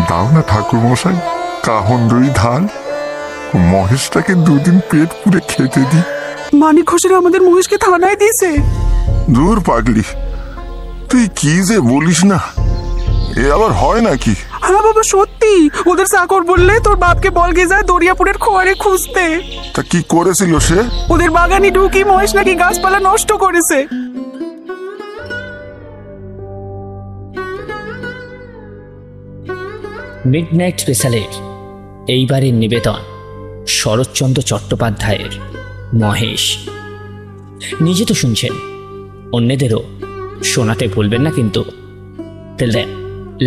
দাও না ঠাকুর মশাই, কাহন দুই ধান, মহেশটাকে দুদিন পেট পুরে খেতে দি। মানিক ঘোষের আমাদের মহেশকে থানায় দিয়েছে। দূর পাগলি, তুই কি যে বলিস না, এ আবার হয় নাকি? হ্যাঁ বাবা সত্যি, ওদের চাকর বললে তোর বাপকে বলগে যায় দরিয়াপুরের খোয়ারে খুঁজতে। তা কি করেছিল সে? ওদের বাগানে ঢুকি মহেশ নাকি গাছপালা নষ্ট করেছে। মিডনাইট স্পেশালের এইবারের নিবেদন শরৎচন্দ্র চট্টোপাধ্যায়ের মহেশ। নিজে তো শুনছেন, অন্যদেরও শোনাতে ভুলবেন না কিন্তু। Till then,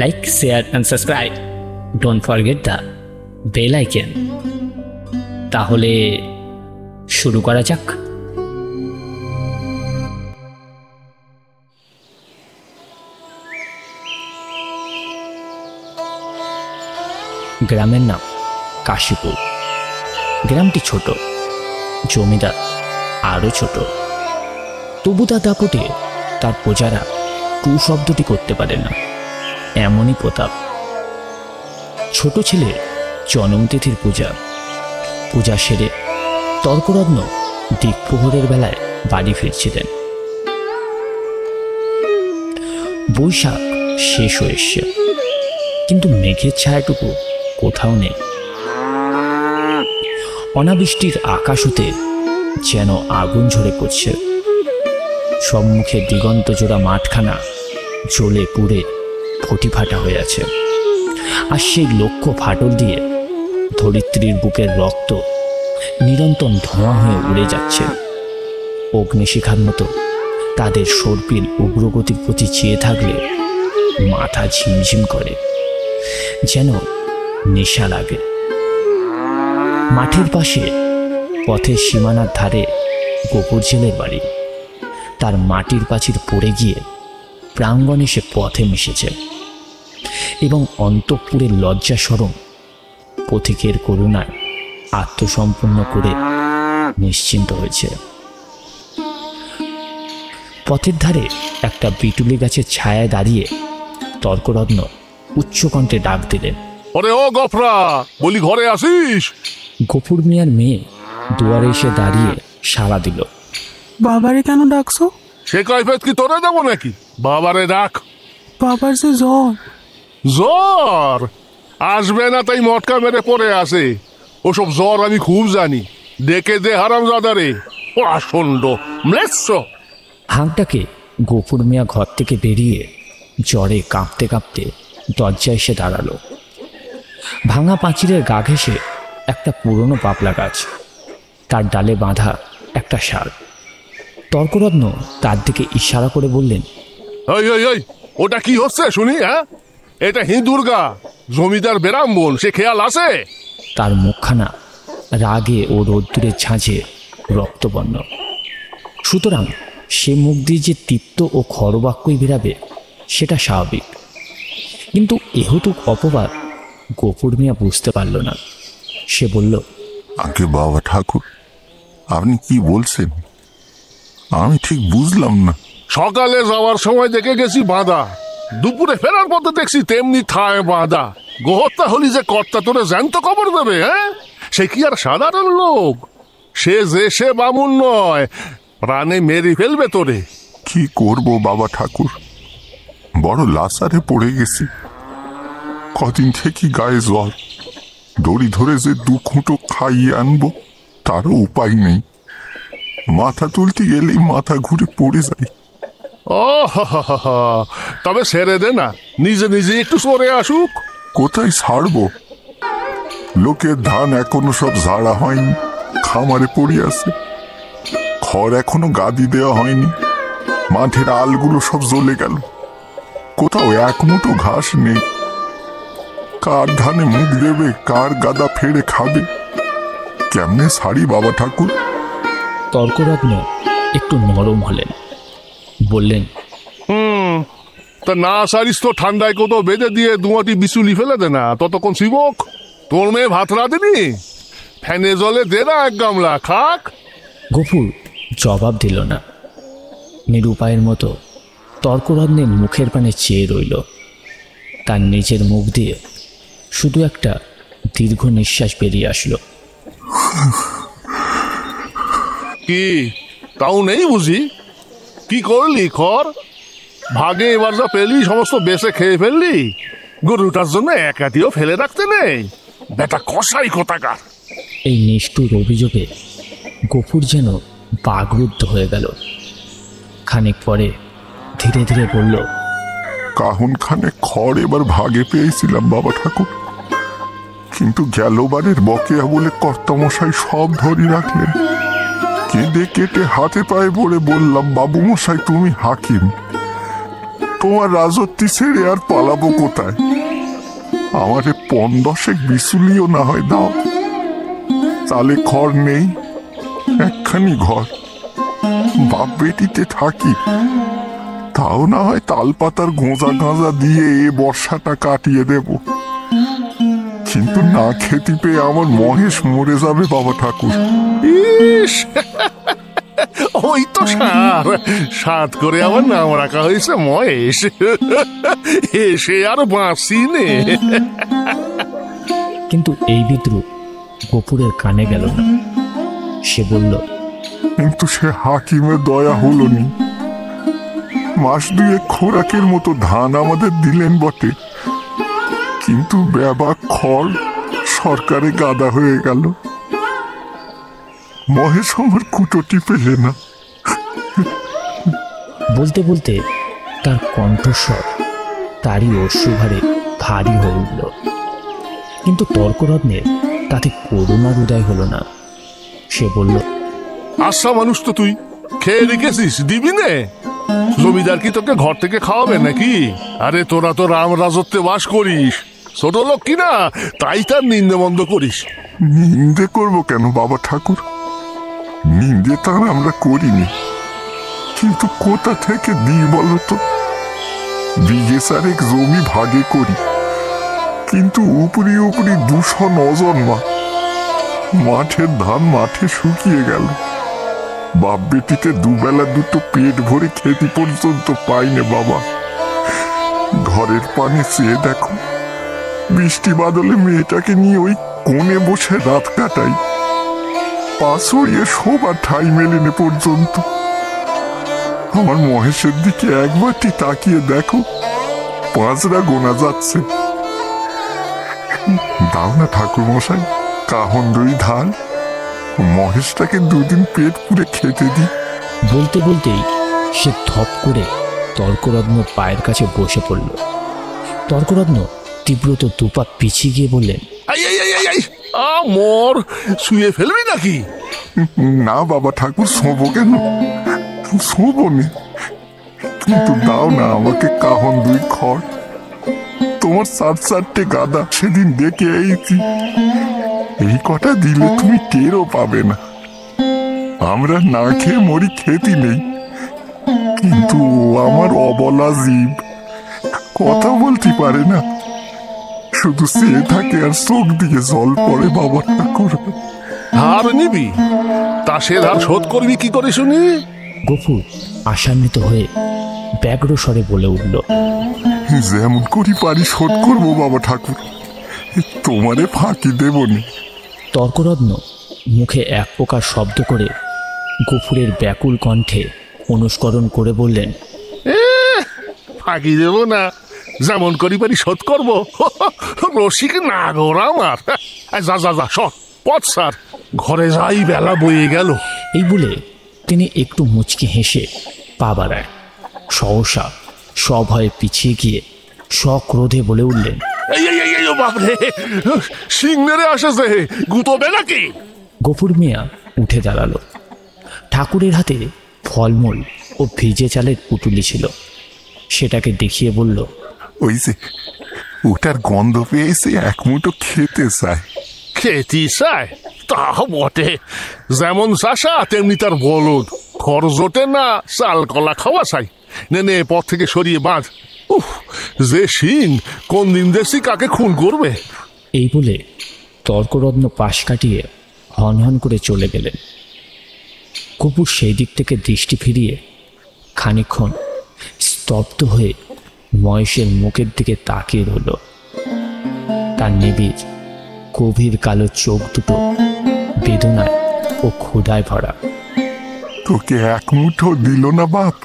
like, share and subscribe. Don't forget the bell icon. তাহলে শুরু করা যাক। গ্রামের নাম কাশীপুর। গ্রামটি ছোট, জমিদার আরো ছোট। তবু তার দাপটে তার প্রজারা টু শব্দটি করতে পারে না, এমনই প্রতাপ। ছোট ছেলে জন্মতিথির পূজা সেরে তর্করত্ন দিকপ্রহরের বেলায় বাড়ি ফিরছিলেন। বৈশাখ শেষ হয়ে এসছে, কিন্তু মেঘের ছায়াটুকু কোথাও নেই। অনাবৃষ্টির আকাশ হতে যেন আগুন ঝরে পড়ছে। সম্মুখে দিগন্ত জোড়া মাঠখানা জ্বলে পুড়ে ফটিফাটা হয়ে আছে, আর সেই লক্ষ্য ফাটল দিয়ে ধরিত্রীর বুকের রক্ত নিরন্তর ধোঁয়া হয়ে উড়ে যাচ্ছে। অগ্নিশিখার মতো তাদের সর্পিল উগ্রগতির প্রতি চেয়ে থাকলে মাথা ঝিমঝিম করে, যেন নেশা লাগে। মাঠের পাশে পথের সীমানার ধারে গোপুর ছেলের বাড়ি। তার মাটির প্রাচীর পড়ে গিয়ে প্রাঙ্গণে সে পথে মিশেছে, এবং অন্তঃপুরের লজ্জা সরম পথিকের করুণায় আত্মসম্পন্ন করে নিশ্চিন্ত হয়েছে। পথের ধারে একটা বিটুলি গাছের ছায়ায় দাঁড়িয়ে তর্করত্ন উচ্চকণ্ঠে ডাক দিলেন, ওরে ও গফরা, বলি ঘরে আসিস? গফুর মিয়ার মেয়ে দুয়ারে এসে দাঁড়িয়ে সাড়া দিল। বাবারে কেন ডাকছো? সে কাইফেত কি তোরে দেবো নাকি? বাবারে ডাক। বাবার যে জ্বর। জ্বর আসবে না তাই মটকা মেরে পড়ে আসে। ওসব জ্বর আমি খুব জানি। ডেকে দে হারামজাদারে, ও আসন্ড ম্লেচ্ছ। হাঁকটাকে গফুর মিয়া ঘর থেকে বেরিয়ে জ্বরে কাঁপতে কাঁপতে দরজায় এসে দাঁড়ালো। ভাঙা পাঁচিলের গা ঘেঁষে একটা পুরনো পাপলা গাছ, তার ডালে বাঁধা একটা শাল। তর্করত্ন তার দিকে ইশারা করে বললেন, ওই ওই ওই, ওটা কি হচ্ছে শুনি? হ্যাঁ, এটা হিঁদুর্গা, জমিদার বেরাম্বন, সে খেয়াল আছে? তার মুখখানা রাগে ও রোদ্দুরের ঝাঁঝে রক্তবর্ণ। সুতরাং সে মুখ দিয়ে যে তিক্ত ও খরবাক্যই বেরাবে সেটা স্বাভাবিক, কিন্তু এহতুক অপবাদ গফুর মিয়া বুঝতে পারল না। সে বলল, আগে বাবা ঠাকুর, আপনি কি বলছেন? আমি ঠিক বুঝলাম না। সকালে যাওয়ার সময় দেখে গেছি বাঁধা, দুপুরে ফেরার পথে দেখছি তেমনি ঠায় বাঁধা। গোহত্যা হলি যে কর্তা তোরে জ্যান্ত কবর দেবে? হ্যাঁ, সে কি আর সাধারণ লোক? সে বামুন নয়, প্রাণে মেরে ফেলবে তোরে। কি করব বাবা ঠাকুর, বড় লাসারে পড়ে গেছি। কদিন থেকে গায়ে জ্বর, দড়ি ধরে যে 2 খুঁটো খাইয়ে আনবো তারও উপায় নেই। মাথা তুলতে গেলেই মাথা ঘুরে পড়ে যাই। ও তবে সেরে দে না, নিজে নিজে একটু সরে আসুক। কোথায় ছাড়বো? লোকের ধান এখনো সব ঝাড়া হয়নি, খামারে পড়ে আছে। খড় এখনো গাদি দেওয়া হয়নি, মাঠের আলগুলো সব জ্বলে গেল। কোথাও এক মুঠো ঘাস নেই। কার ধানে মুখ দেবে, কার গাদা ফেড়ে খাবে? কেমনে ছাড়ি বাবা ঠাকুর? তর্করত্ন একটু নরম হলেন, বললেন, তা না সারিস তো ঠান্ডায় কোথাও বেঁধে দিয়ে 2টি বিচুলি ফেলে দে না, ততক্ষণ শিবক। তোর মেয়ে ভাত রাঁধেনি? ফ্যানে জলে দে না 1 গামলা, খাক। গফুর জবাব দিল না। নিরুপায়ের মতো তর্করত্নের মুখের পানে চেয়ে রইল। তার নিজের মুখ দিয়ে শুধু একটা দীর্ঘ নিঃশ্বাস বেরিয়ে আসলো। কি তাও নেই বুঝি? কি করলি খর? ভাগে এবার যা পেলি সমস্ত বেঁচে খেয়ে ফেললি? গরুটার জন্য একাটিও ফেলে রাখতে নেই? বেটা কষাই কোথাকার। এই নিষ্ঠুর অভিযোগে গফুর যেন বাগরুদ্ধ হয়ে গেল। খানিক পরে ধীরে ধীরে বলল, কাহন খানে খড় এবার ভাগে পেয়েছিলাম বাবা ঠাকুর, কিন্তু গেলবারের বকেয়া বলে কর্তামশাই সব ধরে রাখলেন। কেঁদে কেটে হাতে পায়ে পড়ে বললাম, বাবু মশাই তুমি হাকিম, তোমার রাজত্বি ছেড়ে আর পালাবো কোথায়? আমারে ৫-১০ বিচুলিও না হয় দাও। তালে খড় নেই, একখানি ঘর, বাপ বেটিতে থাকি, তাও না হয় তালপাতার গোঁজা গাঁজা দিয়ে এ বর্ষাটা কাটিয়ে দেব। কিন্তু না খেতে পেয়ে আমার মহেশ মরে যাবে বাবা ঠাকুর। ইস, ওই তো সাত করে আমার নাম রাখা হয়েছে মহেশ। এসে আর বাঁচি নে। কিন্তু এই বিদ্রুপ গফুরের কানে গেল না। সে বলল, কিন্তু সে হাকিমের দয়া হলো নি। মাস ২ খোরাকের মতো ধান আমাদের দিলেন বটে, কিন্তু ব্যাবা খড় সরকারে গাদা হয়ে গেল। মহেশ আমার কুটোটি পেলে না। বলতে বলতে তার কণ্ঠস্বর তারই অশ্রুভারে ভারী হয়ে উঠল। কিন্তু তর্করত্নের তাতে করুণার উদয় হলো না। সে বলল, আচ্ছা মানুষ তো তুই খেয়ে রেখেছিস, দিবি নে? জমিদার কি তোকে ঘর থেকে খাওয়াবে নাকি? আরে তোরা তো রাম রাজত্বে বাস করিস, ছোট লোক কিনা, তাই তার নিন্দে বন্ধ করিস। নিন্দে করব কেন বাবা ঠাকুর? নিন্দে তার আমরা করিনি, কিন্তু কোথা থেকে দিই বলতো? বিঘে ৪ জমি ভাগে করি, কিন্তু উপরি উপরি ২০০ নজন্মা। মাঠের ধান মাঠে শুকিয়ে গেল। বাপ বেটিতে দুবেলা দুটো পেট ভরে খেতে পর্যন্ত পাইনে বাবা। ঘরের পানে চেয়ে দেখো, বৃষ্টি বাদলে মেয়েটাকে নিয়ে ওই কোণে বসে রাত কাটাই। পা ছড়িয়ে শোবার ঠাই মেলেনে পর্যন্ত। আমার মহেশের দিকে একবারটি তাকিয়ে দেখো, ৫রা গোনা যাচ্ছে। দাও না ঠাকুর মশাই কাহন ২ ধান, মহেশটাকে ২ দিন পেট পুরে খেতে দি। বলতে বলতেই সে ধপ করে তর্করত্ন পায়ের কাছে বসে পড়ল। তর্করত্ন তীব্রত ২ পা পিছিয়ে গিয়ে বললেন, মোর শুয়ে ফেলবি নাকি? না বাবা ঠাকুর, শোবো কেন? শোবো নে, কিন্তু দাও না আমাকে কাহন ২ খড়। তোমার ৪ গাদা সেদিন দেখে এইছি, এই কটা দিলে তুমি টেরও পাবে না। আমরা না খেয়ে মরি, খেতি নেই, কিন্তু আমার অবলা জীব কথা বলতে পারে না, শুধু চেয়ে থাকে আর চোখ দিয়ে জল পড়ে বাবা ঠাকুর। ধার নিবি? তা সে ধার শোধ করবি কি করে শুনি? গফুর আশান্বিত হয়ে ব্যগ্র স্বরে বলে উঠল, যেমন করি পারি শোধ করবো বাবা ঠাকুর, তোমারে ফাঁকি দেব নি। তর্করত্ন মুখে এক প্রকার শব্দ করে গফুরের ব্যাকুল কণ্ঠে অনুস্মরণ করে বললেন, ফাঁকি দেব না, যেমন করি পারি শোধ করবো। রসিক না গোরা আমার। যা যা যা, সর পথ স্যার, ঘরে যাই, বেলা বয়ে গেল। এই বলে তিনি একটু মুচকি হেসে পা বাড়ায়। সহসা সভয়ে পিছিয়ে গিয়ে সক্রোধে বলে উঠলেন, বাপরে, সিংনেরে আসেছে, গুতোবে নাকি? গফুর মিয়া উঠে দাঁড়ালো। ঠাকুরের হাতে ফলমূল ও ভিজে চালের পুটুলি ছিল। সেটাকে দেখিয়ে বলল, ওই যে ওটার গন্ধ পেয়েছে, এক মুঠো খেতে চায়। খেতে চায়? তা বটে, যেমন চাষা তেমনি তার বলদ। খরচ ওঠে না, চাল কলা খাওয়া চাই। নে নে, পথ থেকে সরিয়ে বাঁধ। উফ, যে সিং কোন দিন দেখছি কাকে খুন করবে। এই বলে তর্করত্ন পাশ কাটিয়ে হনহন করে চলে গেলেন। কপুর সেই দিক থেকে দৃষ্টি ফিরিয়ে খানিকক্ষণ স্তব্ধ হয়ে মহেশের মুখের দিকে তাকিয়ে রইল। তার নিবিড় গভীর কালো চোখ দুটো বেদনায় ও ক্ষুধায় ভরা। তোকে এক মুঠো দিল না বাপ?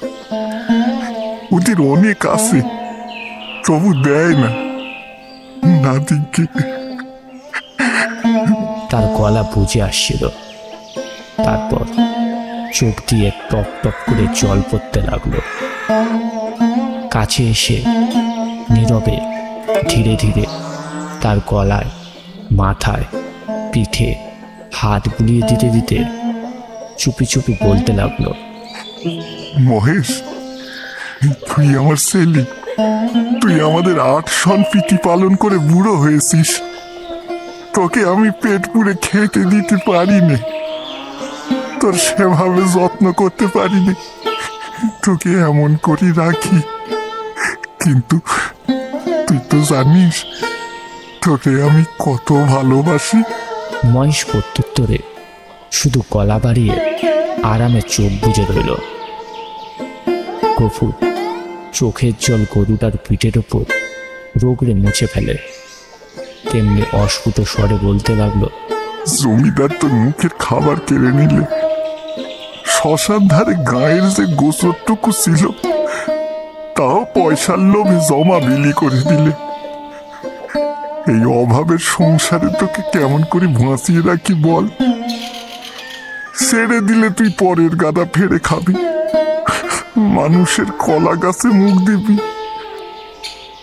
ওদের অনেক আছে, তবু দেয় না নাতিকে। তার গলা বুঝে আসছিল। তারপর চোখ দিয়ে টপ টপ করে জল পড়তে লাগলো। কাছে এসে নীরবে ধীরে ধীরে তার গলায়, মাথায়, পিঠে হাত বুলিয়ে দিতে দিতে চুপি চুপি বলতে লাগলো, মহেশ, তুই আমার ছেলে, তুই আমাদের 8 সন পিটি পালন করে বুড়ো হয়েছিস। তোকে আমি পেট পুড়ে খেতে দিতে পারিনি, তোর সেভাবে যত্ন করতে পারিনি, তোকে এমন করে রাখি। কিন্তু তুই তো জানিস তোকে আমি কত ভালোবাসি। মহেশ প্রত্যুত্তরে শুধু গলা বাড়িয়ে আরামে চোখ বুজে রইল। গফুর চোখের জল গরুটার পিঠের ওপর রোগড়ে মুছে ফেলে। তেমনি অস্ফুট স্বরে বলতে লাগলো, জমিদার তোর মুখের খাবার কেড়ে নিলে, শ্মশান ধারে গায়ের যে গোসরটুকু ছিল তাও পয়সার লোভে জমা বিলি করে দিলে। এই অভাবের সংসারে তোকে কেমন করে ভাসিয়ে রাখি বল? ছেড়ে দিলে তুই পরের গাদা ফেরে খাবি, মানুষের কলা গাছে মুখ দিবি।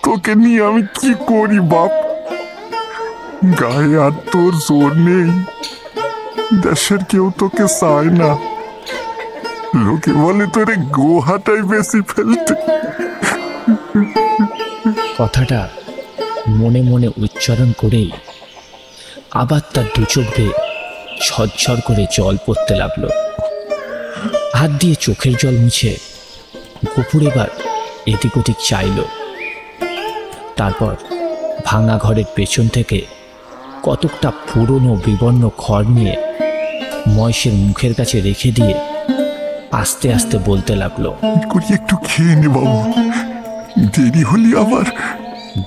তোকে নিয়ে আমি কি করি বাপ? গায়ে আর তোর জোর নেই, দেশের কেউ তোকে চায় না। লোকে বলে তোরে গোহাটাই বেশি ফেলতে। কথাটা মনে মনে উচ্চারণ করেই আবার তার দু চোখ বেয়ে ঝরঝর করে জল পড়তে লাগলো। হাত দিয়ে চোখের জল মুছে গফুর এবার এদিক ওদিক চাইল। তারপর ভাঙা ঘরের পেছন থেকে কতকটা পুরনো বিবর্ণ খড় নিয়ে মহেশের মুখের কাছে রেখে দিয়ে আস্তে আস্তে বলতে লাগলো, করি একটু খেয়ে নে বাবু, দেরি হলি আবার।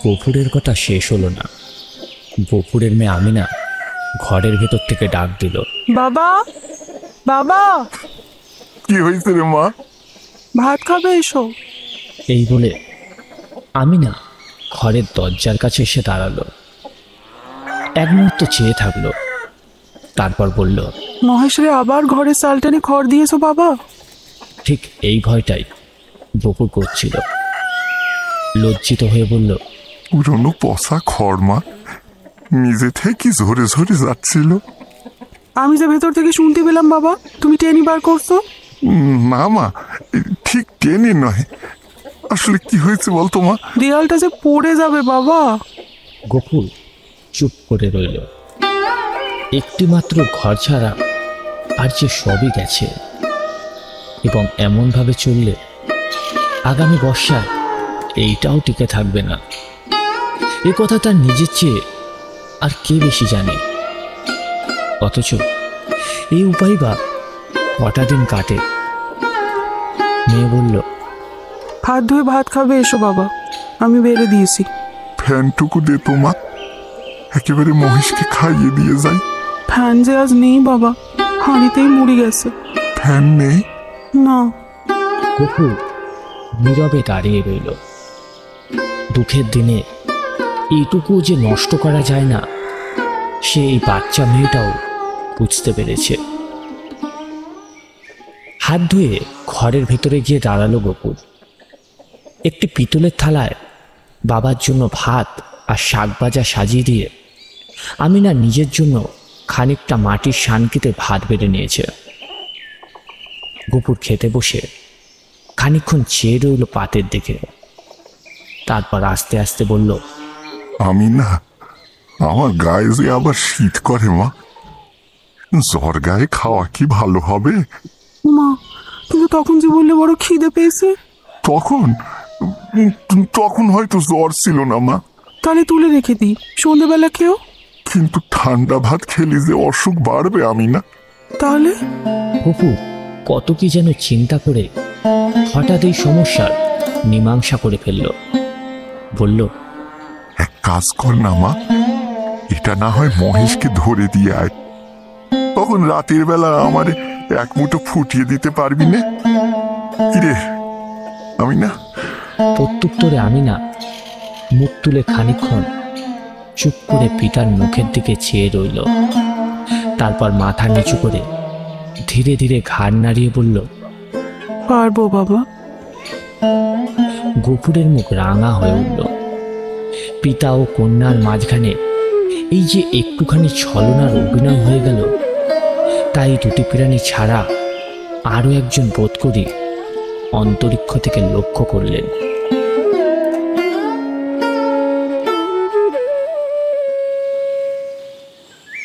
গফুরের কথা শেষ হলো না। গফুরের মেয়ে আমিনা ঘরের ভেতর থেকে ডাক দিল, বাবা, বাবা, কি হয়েছে রে মা? ভাত খাবে এসো। এই বলে আমিনা ঘরের দরজার কাছে এসে দাঁড়ালো। এক মুহূর্ত চেয়ে থাকলো, তারপর বলল, মহেশরে আবার ঘরে চাল টেনে খড় দিয়েছো বাবা? ঠিক এই ভয়টাই গফুর করছিল। লজ্জিত হয়ে বলল, পুরনো পচা খড় মা, নিজে থেকে ঝরে ঝরে যাচ্ছিল। আমি যে ভেতর থেকে শুনতে পেলাম বাবা, তুমি টেনি বার করছো। না মা, ঠিক টেনে নয়, আসলে কি হয়েছে বলতো মা? দেয়ালটা যে পড়ে যাবে বাবা। গফুর চুপ করে রইল। একটি মাত্র ঘর ছাড়া আর যে সবই গেছে, এবং এমনভাবে চললে আগামী বর্ষায় এইটাও টিকে থাকবে না। এ কথা তার নিজের চেয়ে আর কে বেশি জানে। অথচ এই উপায় বা কটা দিন কাটে। মেয়ে বলল, হাত ধুয়ে ভাত খাবে এসো বাবা, আমি বেড়ে দিয়েছি। ফ্যানটুকু দে তো মা, একেবারে মহেশকে খাইয়ে দিয়ে যাই। ফ্যান যে আজ নেই বাবা, হাঁড়িতেই মুড়ি গেছে। ফ্যান নেই? না। গফুর নীরবে দাঁড়িয়ে রইল। দুঃখের দিনে এইটুকু যে নষ্ট করা যায় না, সে এই বাচ্চা মেয়েটাও বুঝতে পেরেছে। হাত ধুয়ে ঘরের ভেতরে গিয়ে দাঁড়ালো গফুর। একটি পিতলের থালায় বাবার জন্য ভাত আর শাক ভাজা সাজিয়ে দিয়ে আমিনা নিজের জন্য খানিকটা মাটির শানকিতে ভাত বেড়ে নিয়েছে। গফুর খেতে বসে খানিকক্ষণ চেয়ে রইল পাতের দিকে। তারপর আস্তে আস্তে বলল, আমি না, আমার গায়ে যে আবার শীত করে মা, জ্বর গায়ে খাওয়া কি ভালো হবে? মা, কিন্তু তখন যে বললে বড় খিদে পেয়েছে। তখন তখন হয়তো জ্বর ছিল না মা। তাহলে তুলে রেখে দিই, সন্ধ্যেবেলা কেউ। কিন্তু ঠান্ডা ভাত খেলে যে অসুখ বাড়বে আমি না। তাহলে গফুর কত কি যেন চিন্তা করে হঠাৎ এই সমস্যার মীমাংসা করে ফেলল। বলল, এক কাজ কর না মা, এটা না হয় মহেশকে ধরে দিয়ে আয়, তখন রাতের বেলা আমারে এক মুঠো ফুটিয়ে দিতে পারবি না? কিরে, আমি না প্রত্যুত্তরে আমিনা মুখ তুলে খানিকক্ষণ চুপ করে পিতার মুখের দিকে চেয়ে রইল। তারপর মাথা নিচু করে ধীরে ধীরে ঘাড় নাড়িয়ে বলল, পারবো বাবা। গফুরের মুখ রাঙা হয়ে উঠল। পিতা ও কন্যার মাঝখানে এই যে একটুখানি ছলনার অভিনয় হয়ে গেল, তাই দুটি প্রাণী ছাড়া আরো একজন বোধ করি অন্তরিক্ষ থেকে লক্ষ্য করলেন।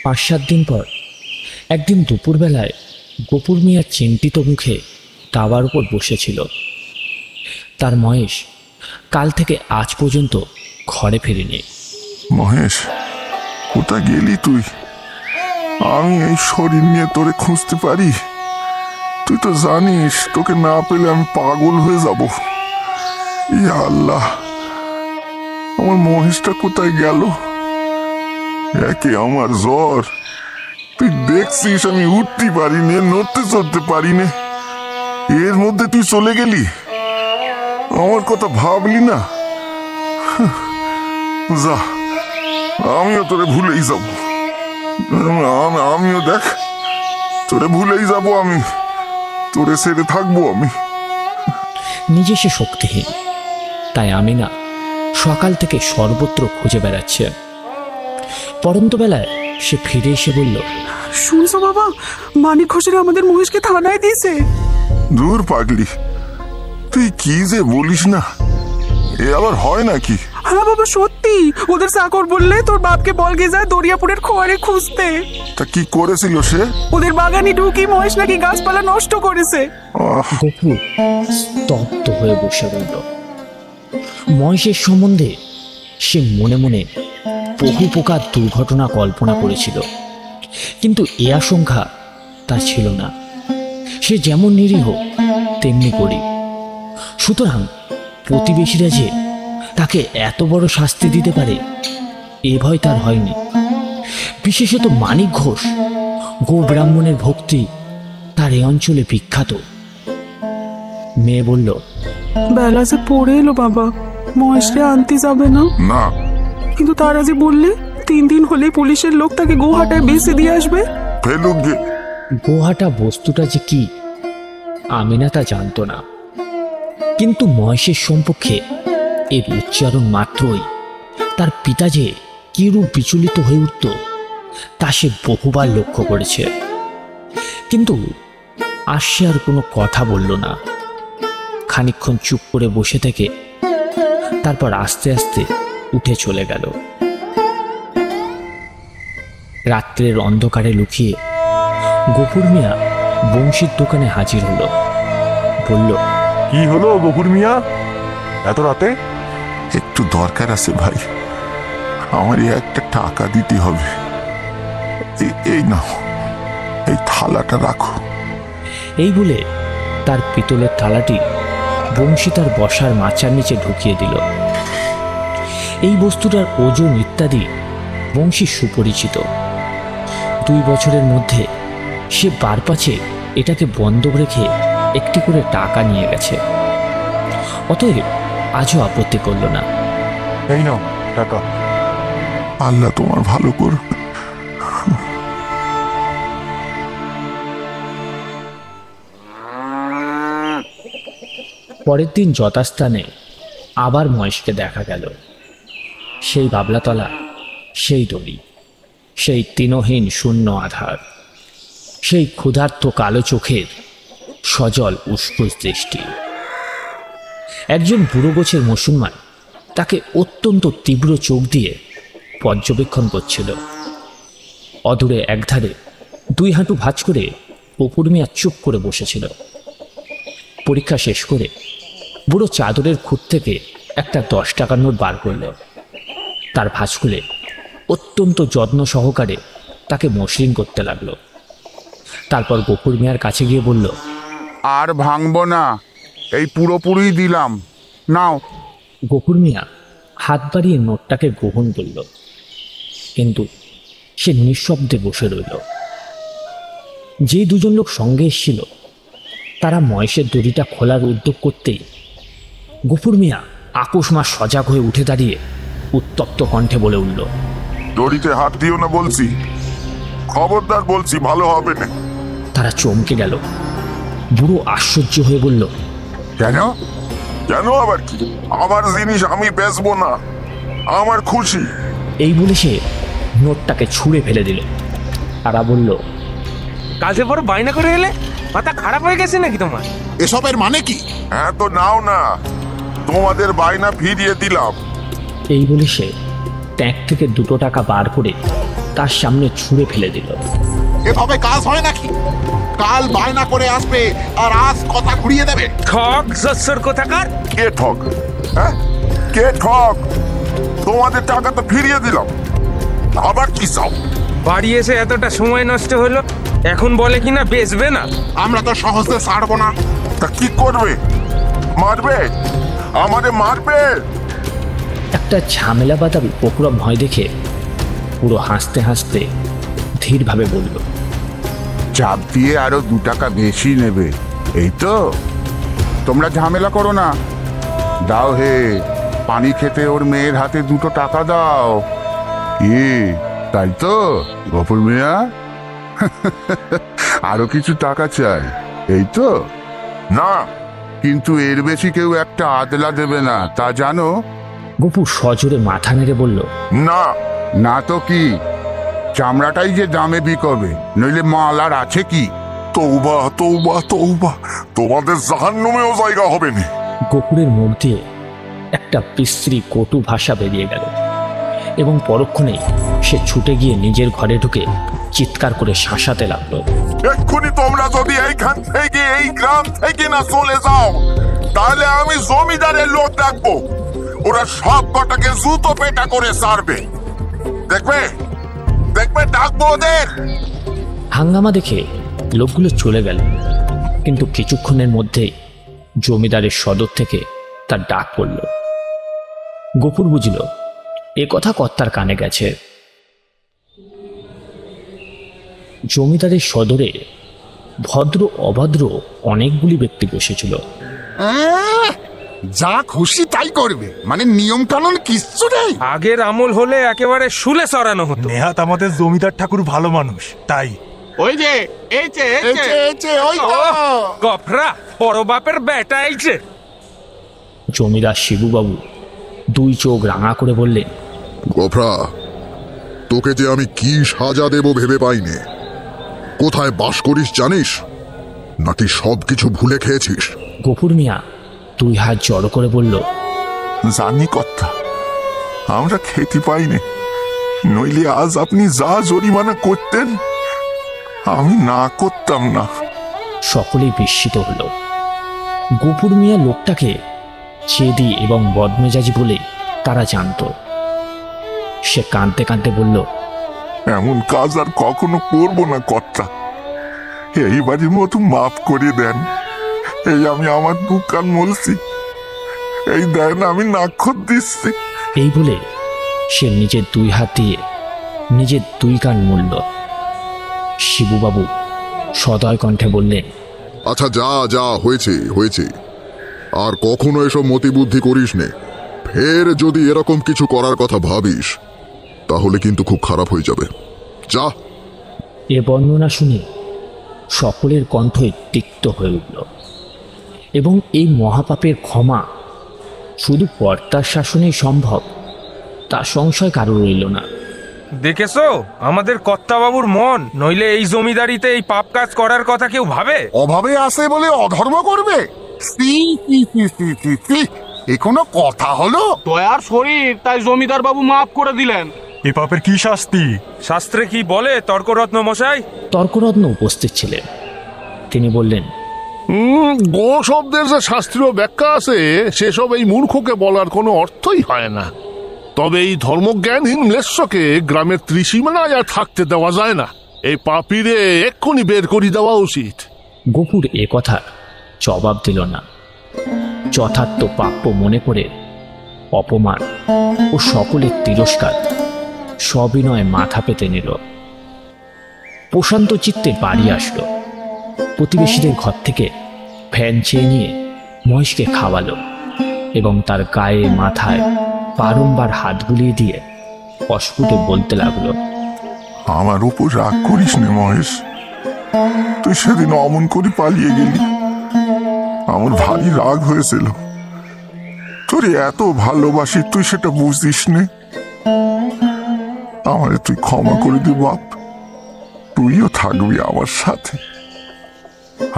5-7 দিন পর একদিন দুপুরবেলায় গফুর মিয়া চিন্তিত মুখে দাবার উপর বসেছিল। তার মহেশ কাল থেকে আজ পর্যন্ত ঘরে ফেরেনি। মহেশ, কোথায় গেলি তুই? আমি এই শরীর নিয়ে তোরে খুঁজতে পারি? তুই তো জানিস তোকে না পেলে আমি পাগল হয়ে যাব। ইয়া আল্লাহ, আমার মহেশটা কোথায় গেল? একে আমার জ্বর, তুই দেখছিস আমি উঠতে পারি নে, নড়তে চড়তে পারি নে, এর মধ্যে তুই চলে গেলি, আমার কথা ভাবলি না? যা, আমিও তোরে ভুলেই যাব। আমিও দেখ তোরে ভুলেই যাব, আমি তোরে ছেড়ে থাকবো আমি। নিজে সে শক্তিহীন, তাই আমিনা সকাল থেকে সর্বত্র খুঁজে বেড়াচ্ছে। পরন্ত বেলায় সে ফিরে এসে বলল, শুনছো বাবা, মানিক ঘোষের আমাদের মহেশকে থানায় দিয়েছে। দূর পাগলি, তুই কি যে বলিস না, এ আবার হয় নাকি? হ্যাঁ বাবা, সত্যি। ওদের চাকর বললে তোর বাপকে বলগে যায় দরিয়াপুরের খোয়ারে খুঁজতে। তা কি করেছিল সে? ওদের বাগানে ঢুকি মহেশ নাকি গাছপালা নষ্ট করেছে। গফুর স্তব্ধ হয়ে বসে রইল। মহেশের সম্বন্ধে সে মনে মনে বহু প্রকার দুর্ঘটনা কল্পনা করেছিল, কিন্তু এ আশঙ্কা তার ছিল না। সে যেমন নিরীহ তেমনি গরিব, সুতরাং প্রতিবেশীরা যে তাকে এত বড় শাস্তি দিতে পারে এ ভয় তার হয়নি। বিশেষত মানিক ঘোষ গো ব্রাহ্মণের ভক্তি তার এই অঞ্চলে বিখ্যাত। মেয়ে বলল, বেলা যে পড়ে এলো বাবা, মহেশকে আনতে যাবে না? না। কিন্তু তারা যে বললে 3 দিন হলে পুলিশের লোক তাকে গোহাটায় বেঁচে দিয়ে আসবে। ফেলুক গে। গোহাটা বস্তুটা যে কি আমিনা তা জানতো না, কিন্তু মহেশের সম্পর্কে এর উচ্চারণ মাত্রই তার পিতা যে কিরূপ বিচলিত হয়ে উঠত তা সে বহুবার লক্ষ্য করেছে। কিন্তু আর সে আর কোনো কথা বলল না। খানিকক্ষণ চুপ করে বসে থেকে তারপর আস্তে আস্তে উঠে চলে গেল। রাত্রের অন্ধকারে লুকিয়ে গফুর মিয়া বংশীর দোকানে হাজির হলো। বলল, কি হলো গফুর মিয়া, এত রাতে? একটু দরকার আছে ভাই, আমার একটা টাকা দিতে হবে। এই নাও, এই থালাটা রাখো। এই বলে তার পিতলের থালাটি বংশী তার বসার মাচার নিচে ঢুকিয়ে দিল। এই বস্তুটার ওজন ইত্যাদি বংশী সুপরিচিত। 2 বছরের মধ্যে সে 5 এটাকে বন্ধক রেখে একটি করে টাকা নিয়ে গেছে। অতএব আজও আপত্তি করল না। এই নাও টাকা। আল্লাহ তোমার ভালো করো। পরের দিন যথাস্থানে আবার মহেশকে দেখা গেল। সেই বাবলাতলা, সেই দড়ি, সেই তৃণহীন শূন্য আধার, সেই ক্ষুধার্ত কালো চোখের সজল উষ্কুস দৃষ্টি। একজন বুড়ো গোছের মুসলমান তাকে অত্যন্ত তীব্র চোখ দিয়ে পর্যবেক্ষণ করছিল। অদূরে একধারে 2 হাঁটু ভাঁজ করে গফুর মিয়া চুপ করে বসেছিল। পরীক্ষা শেষ করে বুড়ো চাদরের খুঁট থেকে একটা 10 টাকার নোট বার করল। তার ভাঁজ খুলে অত্যন্ত যত্ন সহকারে তাকে মসৃণ করতে লাগলো। তারপর গফুর মিয়ার কাছে গিয়ে বলল, আর ভাঙবো না, এই পুরোপুরি দিলাম, নাও। গফুর মিয়া হাত বাড়িয়ে নোটটাকে গ্রহণ করল। কিন্তু সে নিঃশব্দে বসে রইল। যে দুজন লোক সঙ্গে এসেছিল তারা মহেশের দড়িটা খোলার উদ্যোগ করতেই গফুর মিয়া আকস্মাৎ সজাগ হয়ে উঠে দাঁড়িয়ে উত্তপ্ত কণ্ঠে বলে উঠল, দড়িতে হাত দিও না বলছি, খবরদার বলছি, ভালো হবে না। তারা চমকে গেল। বুড়ো আশ্চর্য হয়ে বলল, কেন? কেন আবার কি? আমার জিনিস আমি বেচবো না, আমার খুশি। এই বলে সে নোটটাকে ছুঁড়ে ফেলে দিল। তারা বলল, কাজে বড় বায়না করে এলে, মাথা খারাপ হয়ে গেছে নাকি তোমার? এসবের মানে কি? হ্যাঁ তো নাও না, তোমাদের বায়না ফিরিয়ে দিলাম। এই বলে সে ট্যাঙ্ক থেকে 2 টাকা বার করে তার সামনে ছুঁড়ে ফেলে দিল। এভাবে কাজ হয় নাকি? কাল বায়না করে আসবে আর আজ কথা ঘুরিয়ে দেবে। ঠক জসর কোথাকার! কে ঠক? হ্যাঁ, কে ঠক? তোমাদের টাকা তো ফিরিয়ে দিলাম, আবার কি চাও? বাড়ি এসে এতটা সময় নষ্ট হলো, এখন বলে কিনা বেচবে না। আমরা তো সহজে ছাড়বো না। তা কি করবে? মারবে? আমাদের মারবে? একটা ঝামেলা বাঁধাবে উপক্রম হয় দেখে পুরো হাসতে হাসতে ধীরভাবে বলল, চাপ দিয়ে আরো 2 টাকা বেশি নেবে, এই তো? তোমরা ঝামেলা করো না, দাও হে, পানি খেতে ওর মেয়ের হাতে 2 টাকা দাও। কি, তাই তো গফুর মিয়া? আরো কিছু টাকা চাই, এই তো? না। কিন্তু এর বেশি কেউ একটা আদলা দেবে না, তা জানো? গপু সজোরে মাথা নেড়ে বলল, না। না তো কি? চামড়াটাই যে দামে বিকবে, নইলে মাল আর আছে কি? তৌবা তৌবা তৌবা, তোমাদের জাহান্নামেও জায়গা হবে না। গফুরের মুখ দিয়ে একটা বিশ্রী কটু ভাষা বেরিয়ে গেল এবং পরক্ষণেই সে ছুটে গিয়ে নিজের ঘরে ঢুকে চিৎকার করে শাসাতে লাগলো, এক্ষুনি তোমরা যদি এইখান থেকে, এই গ্রাম থেকে না চলে যাও, তাহলে আমি জমিদারের লোক ডাকবো, ওরা সব কটাকে জুতো পেটা করে ছাড়বে। দেখবে দেখবে, ডাকবো ওদের। হাঙ্গামা দেখে লোকগুলো চলে গেল, কিন্তু কিছুক্ষণের মধ্যেই জমিদারের সদর থেকে তার ডাক পড়ল। গফুর বুঝল এ কথা কর্তার কানে গেছে। জমিদারের সদরে ভদ্র অভদ্র অনেকগুলি ব্যক্তি বসেছিল। যা খুশি তাই করবে, মানে নিয়ম কানুন কিচ্ছু নেই। আগের আমল হলে একেবারে শুলে সরানো হতো। নেহাত আমাদের জমিদার ঠাকুর ভালো মানুষ, তাই ওই যে এই যে ওই তো। গফরা, বড় বাপের বেটা আইছে। জমিদার শিবুবাবু 2 চোখ রাঙা করে বললেন, গোফরা, তোকে যে আমি কি সাজা দেব ভেবে পাইনি। কোথায় বাস করিস জানিস, নাকি সব কিছু ভুলে খেয়েছিস? গফুর মিয়া 2 হাত জড়ো করে বলল, জানি কর্তা, আমরা খেতে পাইনি, নইলে আজ আপনি যা জরিমানা করতেন আমি না করতাম না। সকলেই বিস্মিত হল। গফুর মিয়া লোকটাকে চেদি এবং বদমেজাজি বলে তারা জানত। সে কাঁদতে কাঁদতে বলল, এমন কাজ আর কখনো করব না কর্তা, এইবারের মতো মাফ করে দেন। এই আমি আমার দোকান মলছি, এই দেন আমি নাক্ষর দিচ্ছি। এই বলে সে নিজের 2 হাত দিয়ে নিজের 2 কান মুড়ল। শিবুবাবু সদয় কণ্ঠে বললেন, আচ্ছা যা যা, হয়েছে হয়েছে, আর কখনো এসব মতিবুদ্ধি করিস নে। ফের যদি এরকম কিছু করার কথা ভাবিস তাহলে কিন্তু খুব খারাপ হয়ে যাবে, যা। এ বর্ণনা শুনে সকলের কণ্ঠই তিক্ত হয়ে উঠল এবং এই মহাপাপের ক্ষমা শুধু কর্তার শাসনেই সম্ভব তা সংশয় কারো রইল না। দেখেছো আমাদের কর্তাবাবুর মন, নইলে এই জমিদারিতে এই পাপ কাজ করার কথা কেউ ভাবে? অভাবে আসে বলে অধর্ম করবে? এ কোনো কথা হলো? দয়ার শরীর, তাই জমিদার বাবু মাফ করে দিলেন। এ পাপের কি শাস্তি? শাস্ত্রে কি বলে তর্করত্ন মশাই? তর্করত্ন উপস্থিত ছিলেন। তিনি বললেন, গো শব্দের যে শাস্ত্রীয় ব্যাখ্যা আছে সেসব এই মূর্খকে বলার কোনো অর্থই হয় না। তবে এই ধর্মজ্ঞানহীন ম্লেচ্ছকে গ্রামের ত্রিসীমানায় আর থাকতে দেওয়া যায় না। এই পাপীরে এক্ষুনি বের করে দেওয়া উচিত। গফুর এ কথা জবাব দিল না। যথার্থ প্রাপ্য মনে করে অপমান ও সকলের তিরস্কার সবিনয় মাথা পেতে নিল। প্রশান্ত চিত্তে বাড়ি আসলো। প্রতিবেশীদের ঘর থেকে ফ্যান চেয়ে নিয়ে মহেশকে খাওয়ালো এবং তার গায়ে মাথায় বারংবার হাত বুলিয়ে দিয়ে অস্ফুটে বলতে লাগলো, আমার উপর রাগ করিস নে মহেশ, তুই সেদিন অমন করে পালিয়ে গেলি, আমার ভারী রাগ হয়েছিল। তোর এত ভালোবাসি, তুই সেটা বুঝিস নে। আমারে তুই ক্ষমা করে দে বাপ, তুইও থাকবি আমার সাথে।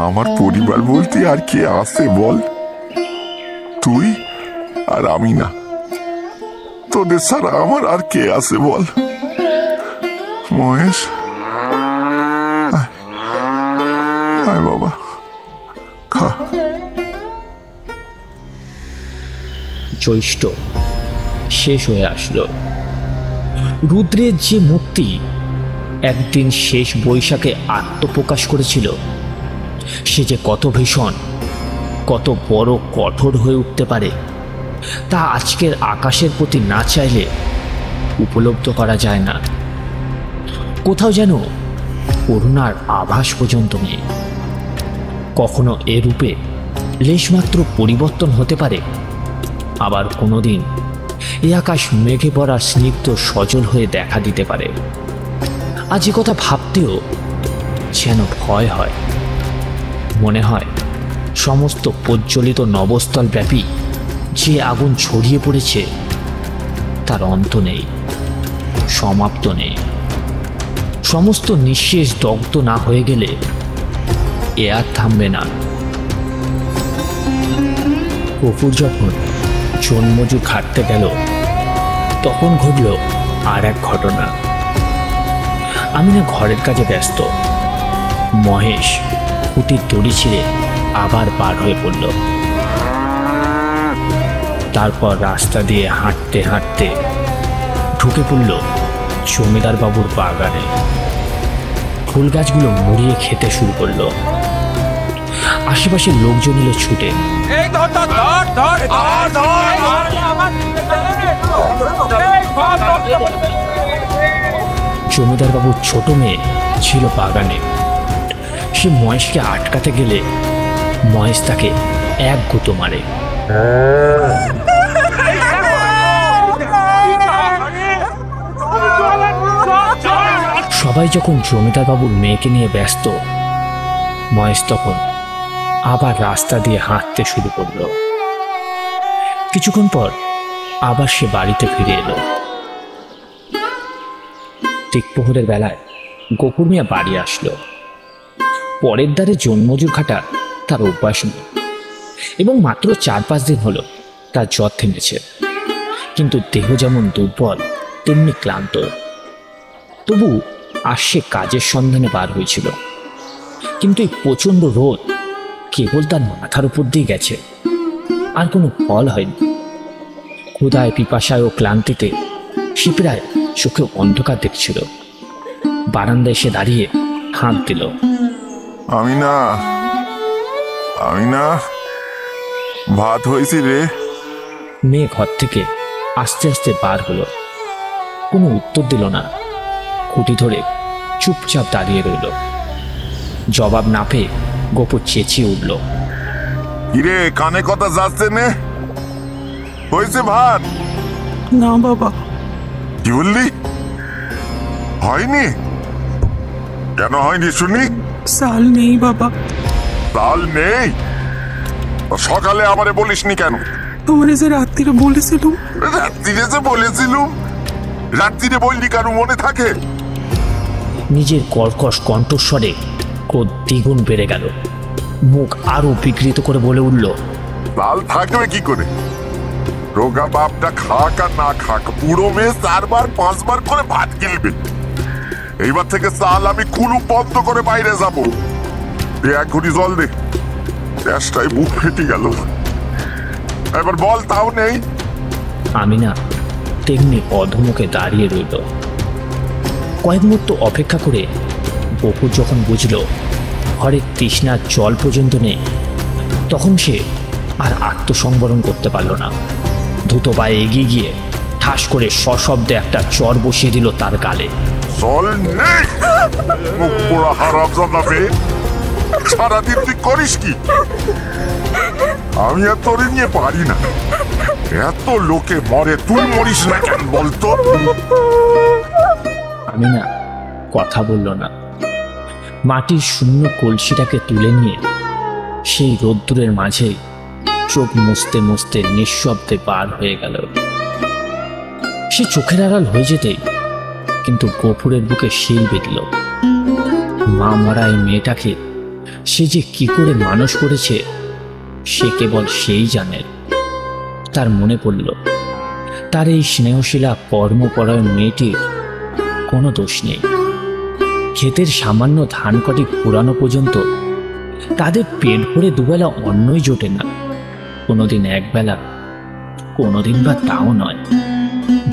আমার পরিবার বলতে আর কে আছে বল? তুই আর আমি না, তোদের ছাড়া আমার আর কে আছে বল? মহেশ, আয় বাবা, খা। জ্যৈষ্ঠ শেষ হয়ে আসলো। রুদ্রের যে মূর্তি একদিন শেষ বৈশাখে আত্মপ্রকাশ করেছিল, সে যে কত ভীষণ, কত বড় কঠোর হয়ে উঠতে পারে তা আজকের আকাশের প্রতি না চাইলে উপলব্ধ করা যায় না। কোথাও যেন করুণার আভাস পর্যন্ত নেই। কখনো এ রূপে লেশমাত্র পরিবর্তন হতে পারে, আবার কোনোদিন এ আকাশ মেঘে পড়া স্নিগ্ধ সজল হয়ে দেখা দিতে পারে। আজ এ কথা ভাবতেও যেন ভয় হয়। মনে হয় সমস্ত প্রজ্বলিত নবস্থল ব্যাপী যে আগুন ছড়িয়ে পড়েছে তার অন্ত নেই, সমাপ্ত নেই। সমস্ত নিঃশেষ দগ্ধ না হয়ে গেলে এ আর থামবে না। কপুর যখন জন্মজুর খাটতে গেল, তখন ঘটল আর এক ঘটনা। আমি না ঘরের কাজে ব্যস্ত। মহেশ খুঁটির দড়ি ছিঁড়ে আবার পার হয়ে পড়ল। তারপর রাস্তা দিয়ে হাঁটতে হাঁটতে ঢুকে পড়ল জমিদার বাবুর বাগানে। ফুল গাছগুলো মুড়িয়ে খেতে শুরু করলো। আশেপাশের লোকজন এলো ছুটে। জমিদার বাবুর ছোট মেয়ে ছিল বাগানে। সে মহেশকে আটকাতে গেলে মহেশ তাকে এক গুঁতো মারে। সবাই যখন জমিদার বাবুর মেয়েকে নিয়ে ব্যস্ত, মহেশ তখন আবার রাস্তা দিয়ে হাঁটতে শুরু করলো। কিছুক্ষণ পর আবার সে বাড়িতে ফিরে এলো। ঠিক প্রহরের বেলায় গফুর মিয়া বাড়ি আসলো। পরের দ্বারে জন্মজুর খাটা তার অভ্যাস নেই এবং মাত্র 4-5 দিন হলো তার জ্বর থেমেছে, কিন্তু দেহ যেমন দুর্বল তেমনি ক্লান্ত। তবু আর সে কাজের সন্ধানে বার হয়েছিল, কিন্তু এই প্রচণ্ড রোদ কেবল তার মাথার উপর দিয়ে গেছে, আর কোনো ফল হয়নি। ক্ষুধায়, পিপাসায় ও ক্লান্তিতে সে প্রায় চোখে অন্ধকার দেখছিল। বারান্দায় এসে দাঁড়িয়ে হাঁক দিল, আমি না ভাত হয়েছি রে। মেয়ে ঘর থেকে আস্তে আস্তে বার হলো। কোনো উত্তর দিল না। খুঁটি ধরে চুপচাপ দাঁড়িয়ে রইল। জবাব না পেয়ে গোপু চেঁচিয়ে উঠল, কিরে, কানে কথা যাচ্ছে নে? হয়েছে ভাত? না বাবা। কি বললি? হয়নি? কেন হয়নি শুনি? চাল নেই বাবা। চাল নেই? সকালে আমারে বলিসনি কেন? তোমার যে রাত্রিরে বলেছিলুম। রাত্রিরে যে বলেছিলুম? রাত্রিরে বললি কেন, মনে থাকে? নিজের কর্কশ কণ্ঠস্বরে ক্রোধ দ্বিগুণ বেড়ে গেল। মুখ আরো বিকৃত করে বলে উঠল, চাল থাকবে কি করে? রোগা বাপটা খাক আর না খাক, পুরো মেয়ে 4-5 বার করে ভাত গিলবে। এইবার থেকে চাল আমি কুলুপ বন্ধ করে বাইরে যাব। 1 ঘটি জল দে, গ্যাসটাই বুক ফেটে গেল। এবার বল, তাও নেই? আমি না তেমনি অধমুখে দাঁড়িয়ে রইল। কয়েক মুহূর্ত অপেক্ষা করে বকুর যখন বুঝল ঘরের তৃষ্ণার জল পর্যন্ত নেই, তখন সে আর আত্মসংবরণ করতে পারল না। দ্রুত পায়ে এগিয়ে গিয়ে ঠাস করে সশব্দে একটা চর বসিয়ে দিল তার গালে। চল নেই মুখ পোড়া হারাম জানাবে, সারাদিন তুই করিস কি? আমি আর তোরে নিয়ে পারি না। এত লোকে মরে, তুই মরিস না কেন বলতো? আমি না কথা বলল না। মাটির শূন্য কলসিটাকে তুলে নিয়ে সেই রোদ্দুরের মাঝে চোখ মুছতে মুছতে নিঃশব্দে পার হয়ে গেল। সে চোখের আড়াল হয়ে যেতেই কিন্তু গফুরের বুকে শিল বেঁধল। মা মরা এই মেয়েটাকে সে যে কি করে মানুষ করেছে সে কেবল সেই জানে। তার মনে পড়ল তার এই স্নেহশীলা কর্মপরায়ণ মেয়েটির কোনো দোষ নেই। ক্ষেতের সামান্য ধান কটি পুরানো পর্যন্ত তাদের পেট ভরে দুবেলা অন্নই জোটে না। কোনোদিন একবেলা, কোনোদিন বা তাও নয়।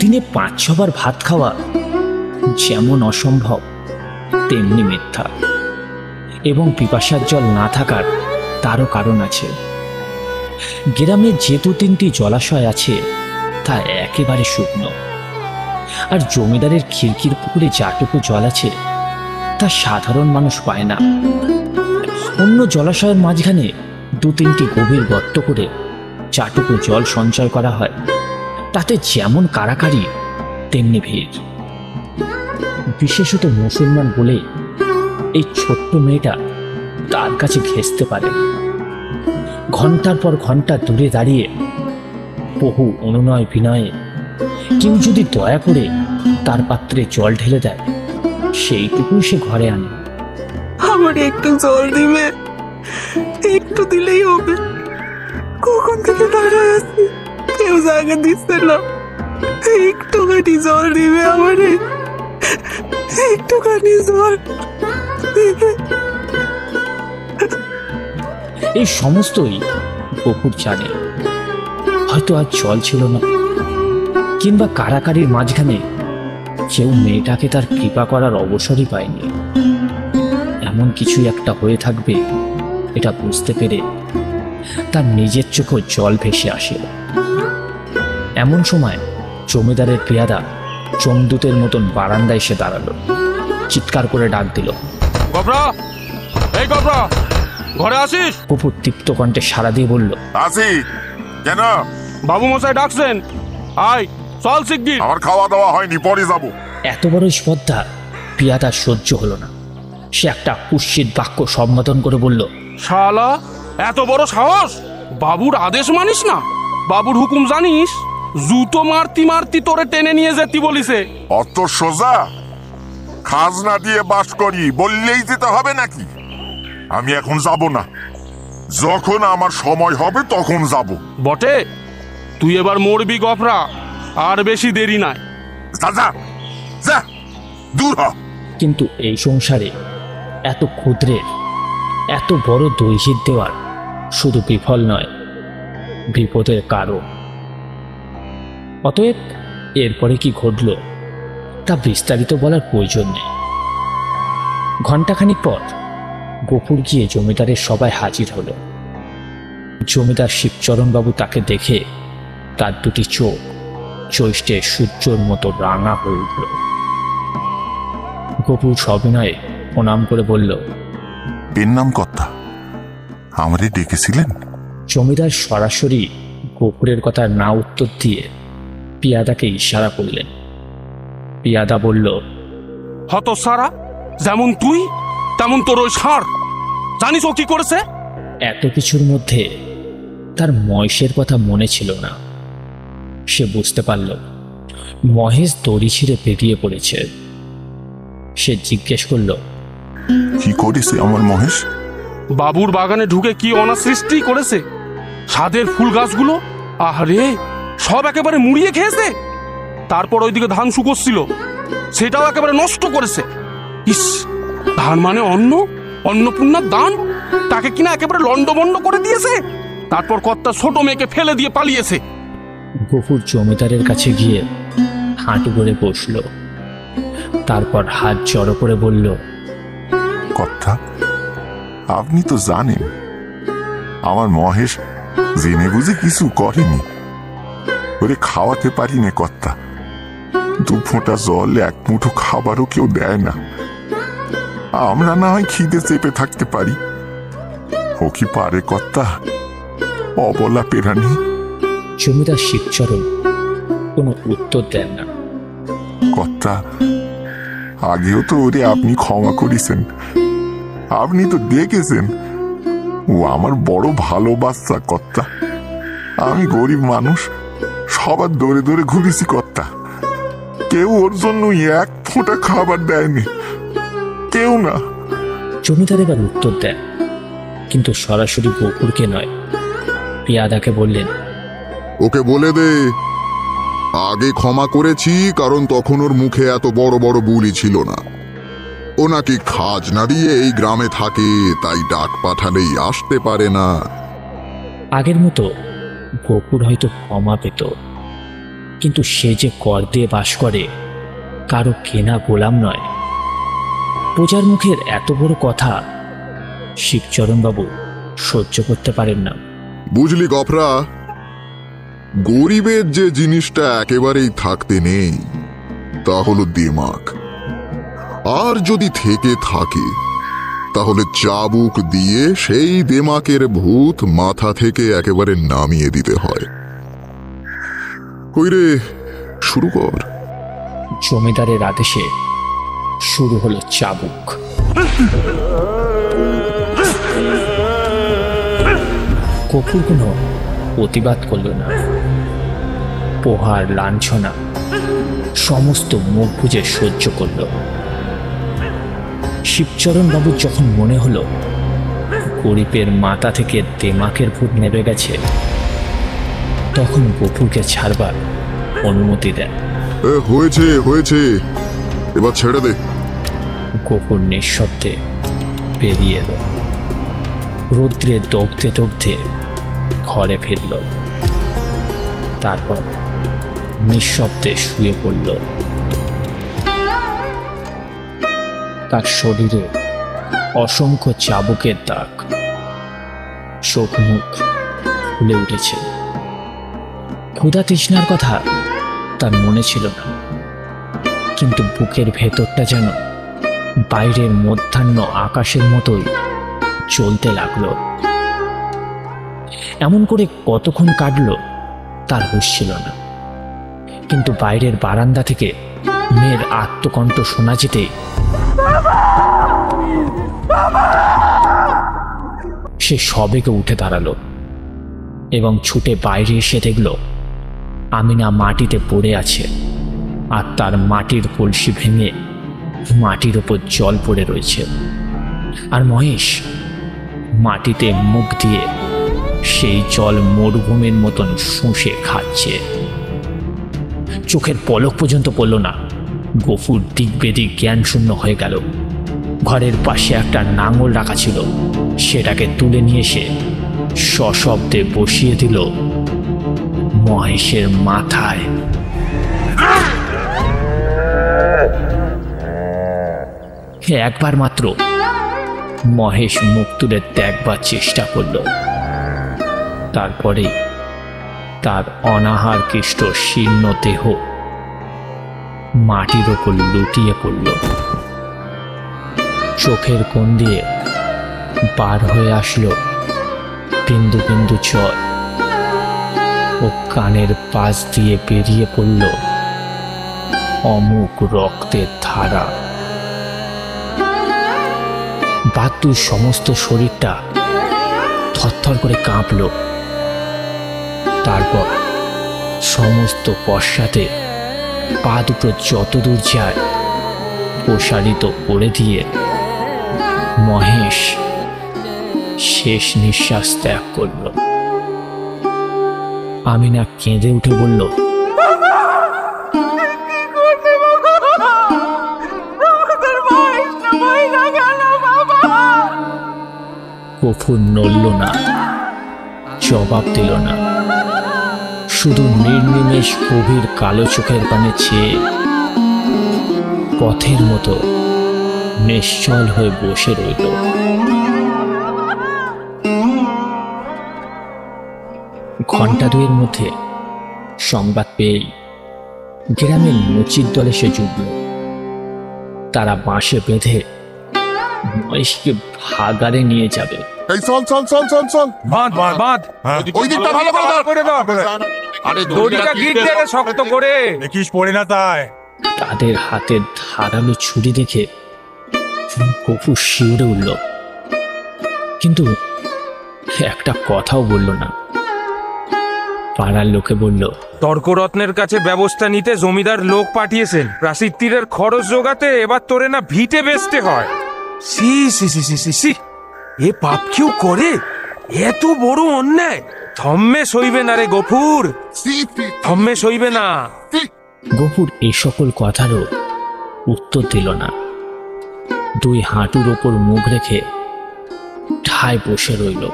দিনে 5-6 বার ভাত খাওয়া যেমন অসম্ভব তেমনি মিথ্যা। এবং পিপাসার জল না থাকার তারও কারণ আছে। গ্রামে যে 2-3টি জলাশয় আছে তা একেবারে শুকনো। আর জমিদারের খিড়কির পুকুরে যাটুকু জল আছে তা সাধারণ মানুষ পায় না। অন্য জলাশয়ের মাঝখানে 2-3টি গভীর গর্ত করে যাটুকু জল সঞ্চয় করা হয় তাতে যেমন কারাকারি তেমনি ভিড়। বিশেষত মুসলমান বলে এই ছোট্ট মেয়েটা তার কাছে ঘেঁষতে পারে। ঘন্টার পর ঘন্টা দূরে দাঁড়িয়ে বহু অনুনয় বিনয়ে কেউ যদি দয়া করে তার পাত্রে জল ঢেলে দেয় সেইটুকুই সে ঘরে আনে। আমার একটু জল দিবে, একটু দিলেই হবে। কখন থেকে দাঁড়ায় আছি, কেউ জায়গা দিচ্ছে না। একটুখানি জল দিবে আমারে, একটুখানি জল দিবে। এই সমস্তই গফুর জানে। হয়তো আর জল ছিল না, কিংবা কারাকারির মাঝখানে কেউ মেয়েটাকে তার কৃপা করার অবসরই পায়নি। এমন কিছুই একটা হয়ে থাকবে এটা বুঝতে পেরে তার নিজের চোখে জল ভেসে আসে। এমন সময় জমিদারের পেয়াদা চমদূতের মতন বারান্দায় এসে দাঁড়ালো। চিৎকার করে ডাক দিল, গবরা, এই গবরা, ঘরে আসিস? গফুর তৃপ্ত কণ্ঠে সাড়া দিয়ে বলল, আসি। কেন? বাবু মশাই ডাকছেন, আয় চল শিগগির। আমার খাওয়া দাওয়া হয়নি, পরে যাবো। এত বড় স্পর্ধা পিয়াদার সহ্য হলো না। সে একটা কুৎসিত বাক্য সম্বোধন করে বলল, শালা, এত বড় সাহস! বাবুর আদেশ মানিস না? বাবুর হুকুম জানিস? জুতো মারতি মারতি তোরে টেনে নিয়ে যেতে বলিছে। অত সোজা? খাজনা দিয়ে বাস করি বললেই যেতে হবে নাকি? আমি এখন যাব না, যখন আমার সময় হবে তখন যাব। বটে, তুই এবার মরবি গফরা, আর বেশি দেরি নাই। যা, দূর হ। কিন্তু এই সংসারে এত ক্ষুদ্রের এত বড় দৈহিক দেওয়ার শুধু বিফল নয়, বিপদের কারণ। অতএব এরপরে কি ঘটল তা বিস্তারিত বলার প্রয়োজন নেই। ঘণ্টাখানিক পর গফুর গিয়ে জমিদারের সবাই হাজির হলো। জমিদার শিবচরণবাবু তাকে দেখে তার দুটি চোখ জ্যৈষ্ঠে সূর্যর মতো রাঙা হয়ে উঠল। গফুর সবিনয়ে প্রণাম করে বলল, এর নাম কর্তা, আমারে ডেকেছিলেন? জমিদার সরাসরি গফুরের কথা না উত্তর দিয়ে পিয়াদাকে ইশারা করলেন। পিয়াদা বলল, হতসারা, যেমন তুই তেমন তোর ওই ষাঁড়। জানিস ও কি করেছে? এত কিছুর মধ্যে তার মহেশের কথা মনে ছিল না। সে বুঝতে পারল মহেশ দড়ি ছিঁড়ে বেরিয়ে পড়েছে। সে জিজ্ঞেস করল, কি করেছে আমার মহেশ? বাবুর বাগানে ঢুকে কি অনাসৃষ্টি করেছে। সাদের ফুল গাছগুলো আহারে সব একেবারে মুড়িয়ে খেয়েছে। তারপর ওইদিকে ধান শুকোচ্ছিল, সেটাও একেবারে নষ্ট করেছে। ইস, ধান মানে অন্ন, অন্নপূর্ণার দান, তাকে কিনা একেবারে লন্ডভন্ড করে দিয়েছে। তারপর কর্তা ছোট মেয়েকে ফেলে দিয়ে পালিয়েছে। গফুর জমিদারের কাছে গিয়ে হাঁটু করে বসল। তারপর হাত জড়ো করে বলল, কর্তা, আপনি তো জানেন আমার মহেশ জেনে বুঝে কিছু করেনি। ওরে খাওয়াতে পারি না কর্তা। 2 ফোঁটা জল, 1 মুঠো খাবারও কেউ দেয় না। আমরা না হয় খিদে চেপে থাকতে পারি, ও কি পারে কর্তা? অবলা পেরানি। জমিদার শিবচরণ কোনো উত্তর দেন না। কর্তা, আগেও তো ওরে আপনি ক্ষমা করেছেন, আপনি তো দেখেছেন ও আমার বড় ভালোবাসা কর্তা। আমি গরিব মানুষ, সবার দৌড়ে দৌড়ে ঘুরেছি কর্তা, কেউ ওর জন্য 1 ফোঁটা খাবার দেয়নি, কেউ না। জমিদার এবার উত্তর দেন, কিন্তু সরাসরি বকুরকে নয়, পেয়াদাকে বললেন, ওকে বলে দে আগে ক্ষমা করেছি, কারণ তখন ওর মুখে এত বড় বড় বুলি ছিল না। ও নাকি খাজনা দিয়ে এই গ্রামে থাকে, তাই ডাক পাঠালেই আসতে পারে না। আগের মতো বকুর হয়তো ক্ষমা পেত, কিন্তু সে যে কর দিয়ে বাস করে, কারো কেনা গোলাম নয়। প্রজার মুখের এত বড় কথা শিবচরণবাবু সহ্য করতে পারেন না। বুঝলি গফরা, গরিবের যে জিনিসটা একেবারেই থাকতে নেই তা হলো দিমাগ। আর যদি থেকে থাকে তাহলে চাবুক দিয়ে সেই দিমাগের ভূত মাথা থেকে একেবারে নামিয়ে দিতে হয়। কইরে, শুরু কর। জমিদারের আদেশে শুরু হলো চাবুক। কপুর কোনো প্রতিবাদ করল না। পোহার লাঞ্ছনা সমস্ত মুখ বুজে সহ্য করল। শিবচরণ বাবুর যখন মনে হলো গরিবের মাথা থেকে দেমাকের ভূত নেমে গেছে, তখন গফুরকে ছাড়বার অনুমতি দেন। হয়েছে হয়েছে, এবার ছেড়ে দে। গফুর নিঃশব্দে বেরিয়ে এলো। রৌদ্রে দগ্ধে দগ্ধে ঘরে ফিরল। তারপর নিঃশব্দে শুয়ে পড়ল। তার শরীরে অসংখ্য চাবুকের দাগ, চোখ মুখ ফুলে উঠেছে। ক্ষুধা তৃষ্ণার কথা তার মনে ছিল না, কিন্তু বুকের ভেতরটা যেন বাইরের মধ্যাহ্ন আকাশের মতোই চলতে লাগলো। এমন করে কতক্ষণ কাটলো তার হুঁশ ছিল না, কিন্তু বাইরের বারান্দা থেকে মেয়ের আত্মকণ্ঠ শোনা যেতে সে সবেগে উঠে দাঁড়ালো এবং ছুটে বাইরে এসে দেখল আমিনা মাটিতে পড়ে আছে, আর তার মাটির কলসি ভেঙে মাটির ওপর জল পড়ে রয়েছে। আর মহেশ মাটিতে মুখ দিয়ে সেই জল মরুভূমির মতন শুষে খাচ্ছে। চোখের পলক পর্যন্ত পড়ল না, গফুর দিক বেদিক জ্ঞান শূন্য হয়ে গেল। ঘরের পাশে একটা নাঙল রাখা ছিল, সেটাকে তুলে নিয়ে এসে সশব্দে বসিয়ে দিল মহেশের মাথায়। একবার মাত্র মহেশ মুখ তুলে দেখবার চেষ্টা করল, তারপরে তার অনাহার কৃষ্ট শীর্ণ দেহ মাটির ওপর লুটিয়ে পড়ল। চোখের কোণ দিয়ে বার হয়ে আসলো বিন্দু বিন্দু জল, ও কানের পাশ দিয়ে বেরিয়ে পড়ল অমুক রক্তের ধারা। বাতুর সমস্ত শরীরটা থরথর করে কাঁপল। তারপর সমস্ত পশ্চাতে পা দুটো যতদূর যায় প্রসারিত করে দিয়ে মহেশ শেষ নিঃশ্বাস ত্যাগ করল। আমিনা কেঁদে উঠে বলল, গফুর নড়ল না, জবাব দিল না, শুধু নির্নিমেষ গভীর কালো চোখের পানে চেয়ে পথের মতো নিশ্চল হয়ে বসে রইল। ঘণ্টা দুয়ের মধ্যে সংবাদ পেয়েই গ্রামের মুচির দলে সে জুটল। তারা বাঁশে বেঁধে মহেশকে ভাগাড়ে নিয়ে যাবে। এই চল চল চল চল চল, বাঁধ বাঁধ বাঁধ। ওই দিকটা ভালো করে ধর। করে দাও। আরে দড়িটা গিট দে রে শক্ত করে। দেখিস পড়ে না তাই। তাদের হাতে ধারালো ছুরি দেখে গফুর শিউরে উঠল, কিন্তু একটা কথাও বলল না। পাড়ার লোকে বলল, তর্করত্নের কাছে ব্যবস্থা নিতে জমিদার লোক পাঠিয়েছেন প্রাচীর তীরের খরচ জোগাতে। এবার তোরে না ভিটে বেচতে হয়। সি সি সি সি সি সি, এ পাপ কেউ করে? এত বড় অন্যায় থম্মে সইবে না রে গফুর, থম্মে সইবে না। গফুর এই সকল কথারও উত্তর দিল না। দুই হাঁটুর ওপর মুখ রেখে ঠায় বসে রইল।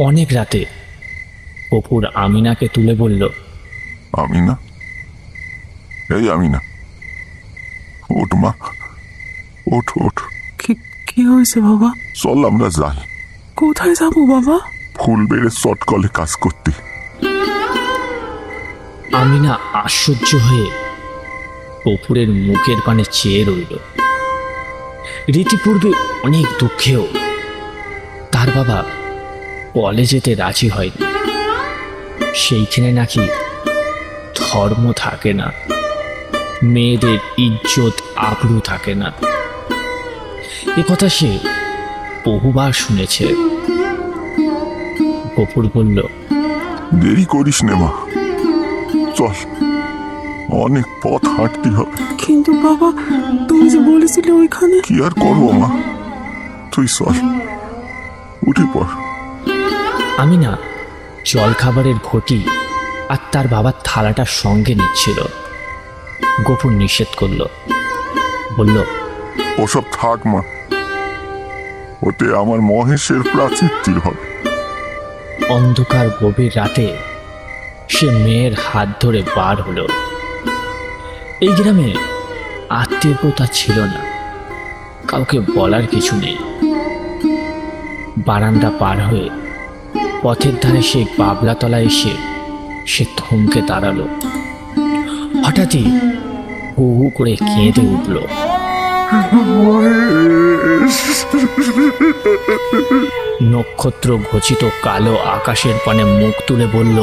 অনেক রাতে গফুর আমিনাকে তুলে বলল, আমিনা, এই আমিনা, ওঠ মা, ওঠ ওঠ। কি হয়েছে বাবা? চল আমরা যাই। কোথায় যাবো বাবা? ফুল বেড়ে চটকলে কাজ করতে। আমিনা আশ্চর্য হয়ে গফুরের মুখের পানে চেয়ে রইল। রীতিপূর্বে অনেক দুঃখেও তার বাবা কলেজেতে রাজি হয়নি। সেইখানে নাকি ধর্ম থাকে না, মেয়েদের ইজ্জত আবরু থাকে না। এ কথা সে বহুবার শুনেছে। গফুর বলল, দেরি করিস নে মা, চল, অনেক পথ হাঁটতে হবে। কিন্তু বাবা, তুমি যে বলেছিলে ওইখানে। কি আর করবো মা, তুই চল, উঠে পড়। আমিনা জল খাবারের ঘটি আর তার বাবার থালাটা সঙ্গে নিচ্ছিল। গফুর নিষেধ করল, বলল, ওসব থাক মা, ওতে আমার মহেশের প্রাচীর তীর হবে। অন্ধকার গভীর রাতে সে মেয়ের হাত ধরে বার হলো। এই গ্রামে আত্মীয়তা ছিল না, কাউকে বলার কিছু নেই। বারান্দা পার হয়ে পথের ধারে সেই বাবলাতলা এসে সে থমকে দাঁড়ালো। হঠাৎই হু হু করে কেঁদে উঠল। নক্ষত্র ঘোচিত কালো আকাশের পানে মুখ তুলে বলল,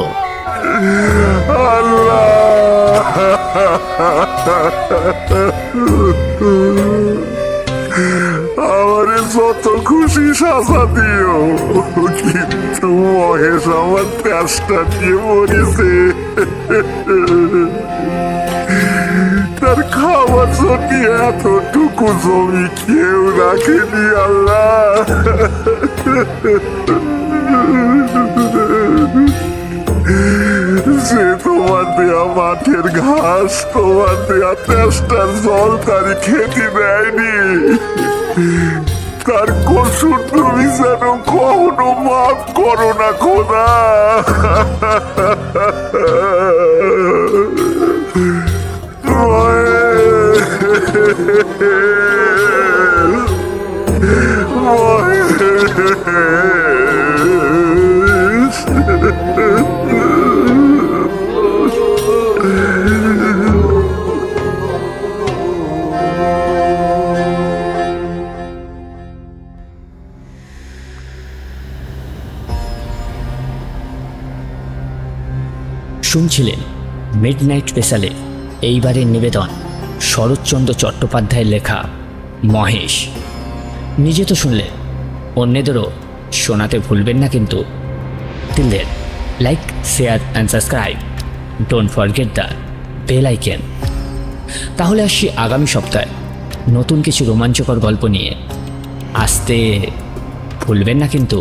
আমারে যত খুশি শাসা দিও, কিন্তু মহেশ আমার তেজটা দিয়ে মরেছে। তার খাবার জন্য এতটুকু জমি কেউ রাখেনি আল্লাহ। যে তোমার দেয়া মাঠের ঘাস, তোমার দেয়া তেষ্টার জল তারি খেতে দেয়নি, তার কসুর তুমি যেন কখনো মাফ করো না খোদা। শুনছিলেন মিডনাইট স্পেশালে এইবারের নিবেদন শরৎচন্দ্র চট্টোপাধ্যায়ের লেখা মহেশ। নিজে তো শুনলেন, অন্যদেরও শোনাতে ভুলবেন না কিন্তু। Till then, like, share and subscribe, don't forget the bell icon. তাহলে আসছি আগামী সপ্তাহে নতুন কিছু রোমাঞ্চকর গল্প নিয়ে। আসতে ভুলবেন না কিন্তু।